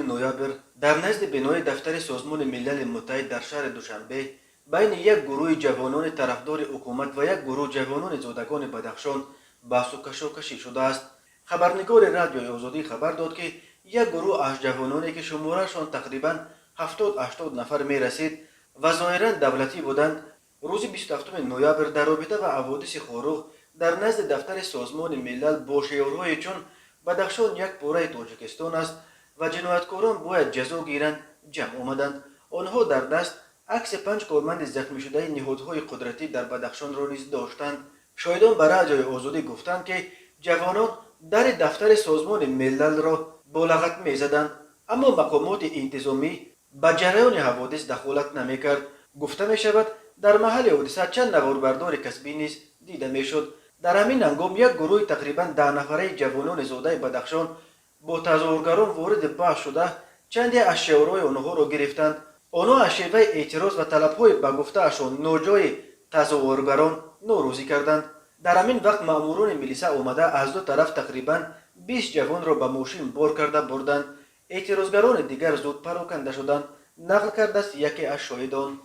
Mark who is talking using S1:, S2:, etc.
S1: نوامبر در نزد بنای دفتر سازمان ملل متحد در شهر دوشنبه بین یک گروه جوانان طرفدار حکومت و یک گروه جوانان زادگان بدخشان بحث و کشاکشی شده است. خبرنگار رادیوی آزادی خبر داد که یک گروه از جوانانی که شمارشان تقریبا 70-80 نفر می رسید و ظاهرا دولتی بودند، روز 27 نوامبر در رابطه با حوادث خاروق در نزد دفتر سازمان ملل با شعارهای چون بدخشان یک پاره تاجیکستان است و جنایتکاران باید جزا گیرند جمع آمدند. آنها در دست عکس 5 کارمند زخمی شده نهادهای قدرتی در بدخشان را نیز داشتند. شاهدان به رادیوی آزادی گفتند که جوانان در دفتر سازمان ملل را با لغت می‌زدند، اما مقامات انتظامی به جریان حوادث دخالت نمی‌کرد. گفته می‌شود در محل حادثه چند نواربردار کسبی نیز دیده می‌شد. در همین هنگام یک گروه تقریبا 10 نفره جوانان زاده بدخشان با تظاهرگران وارد بحث شده چندی از شعارهای آنها را گرفتند. آنها از شیوه اعتراض و طلب‌های به گفته‌شان ناجای تظاهرگران ناراضی کردند. در همین وقت ماموران میلیسا آمده از دو طرف تقریبا 20 جوان را به ماشین بار کرده بردند. اعتراضگران دیگر زود پراکنده شدند. نقل کرده است یکی از شاهدان.